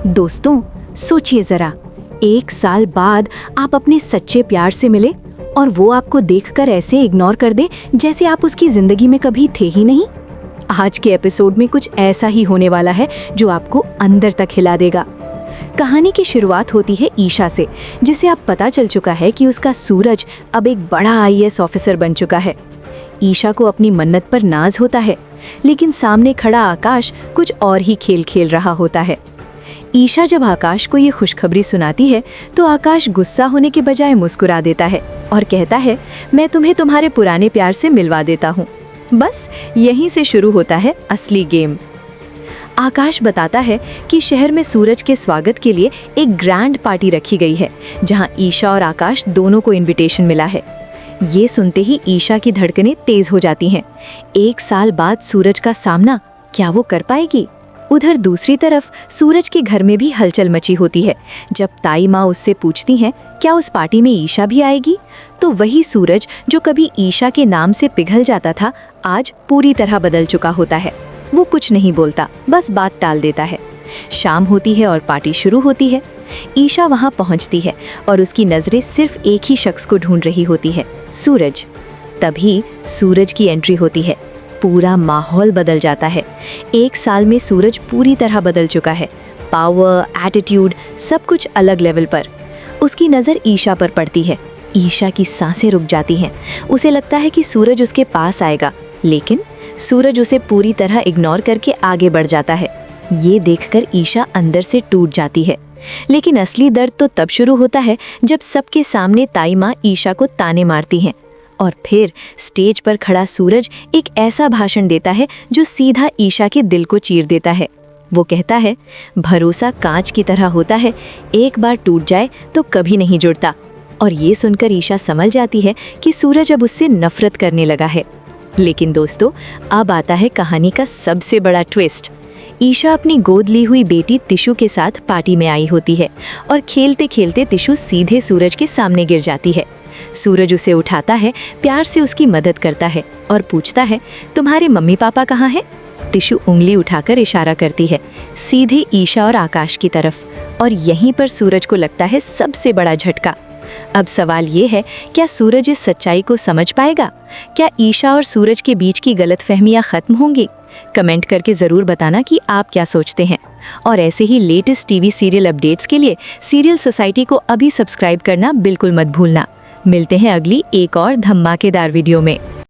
दोस्तों, सोचिए जरा, 1 साल बाद आप अपने सच्चे प्यार से मिले और वो आपको देखकर ऐसे इग्नोर कर दे जैसे आप उसकी जिंदगी में कभी थे ही नहीं। आज के एपिसोड में कुछ ऐसा ही होने वाला है जो आपको अंदर तक हिला देगा। कहानी की शुरुआत होती है ईशा से, जिसे अब पता चल चुका है कि उसका सूरज अब एक बड़ा आईएएस ऑफिसर बन चुका है। ईशा को अपनी मन्नत पर नाज होता है, लेकिन सामने खड़ा आकाश कुछ और ही खेल खेल रहा होता है। ईशा जब आकाश को ये खुशखबरी सुनाती है तो आकाश गुस्सा होने के बजाय मुस्कुरा देता है और कहता है, मैं तुम्हें तुम्हारे पुराने प्यार से मिलवा देता हूँ। बस यहीं से शुरू होता है असली गेम। आकाश बताता है कि शहर में सूरज के स्वागत के लिए एक ग्रैंड पार्टी रखी गई है, जहां ईशा और आकाश दोनों को इनविटेशन मिला है। ये सुनते ही ईशा की धड़कनें तेज हो जाती हैं। 1 साल बाद सूरज का सामना क्या वो कर पाएगी? उधर दूसरी तरफ सूरज के घर में भी हलचल मची होती है। जब ताई माँ उससे पूछती हैं क्या उस पार्टी में ईशा भी आएगी, तो वही सूरज जो कभी ईशा के नाम से पिघल जाता था, आज पूरी तरह बदल चुका होता है। वो कुछ नहीं बोलता, बस बात टाल देता है। शाम होती है और पार्टी शुरू होती है। ईशा वहां पहुंचती है और उसकी नजरें सिर्फ एक ही शख्स को ढूंढ रही होती है, सूरज। तभी सूरज की एंट्री होती है। पूरा माहौल बदल जाता है। 1 साल में सूरज पूरी तरह बदल चुका है। पावर, एटीट्यूड, सब कुछ अलग लेवल पर। उसकी नज़र ईशा पर पड़ती है। ईशा की सांसें रुक जाती हैं। उसे लगता है कि सूरज उसके पास आएगा, लेकिन सूरज उसे पूरी तरह इग्नोर करके आगे बढ़ जाता है। ये देखकर ईशा अंदर से टूट जाती है। लेकिन असली दर्द तो तब शुरू होता है जब सबके सामने ताई माँ ईशा को ताने मारती हैं। और फिर स्टेज पर खड़ा सूरज एक ऐसा भाषण देता है जो सीधा ईशा के दिल को चीर देता है। वो कहता है, भरोसा कांच की तरह होता है, एक बार टूट जाए तो कभी नहीं जुड़ता। और ये सुनकर ईशा समझ जाती है कि सूरज अब उससे नफरत करने लगा है। लेकिन दोस्तों, अब आता है कहानी का सबसे बड़ा ट्विस्ट। ईशा अपनी गोद ली हुई बेटी तिशु के साथ पार्टी में आई होती है और खेलते खेलते तिशु सीधे सूरज के सामने गिर जाती है। सूरज उसे उठाता है, प्यार से उसकी मदद करता है और पूछता है, तुम्हारे मम्मी पापा कहाँ हैं? तिशु उंगली उठाकर इशारा करती है, सीधे ईशा और आकाश की तरफ। और यहीं पर सूरज को लगता है सबसे बड़ा झटका। अब सवाल ये है, क्या सूरज इस सच्चाई को समझ पाएगा? क्या ईशा और सूरज के बीच की गलतफहमियां खत्म होंगी? कमेंट करके ज़रूर बताना कि आप क्या सोचते हैं। और ऐसे ही लेटेस्ट टीवी सीरियल अपडेट्स के लिए सीरियल सोसाइटी को अभी सब्सक्राइब करना बिल्कुल मत भूलना। मिलते हैं अगली एक और धमाकेदार वीडियो में।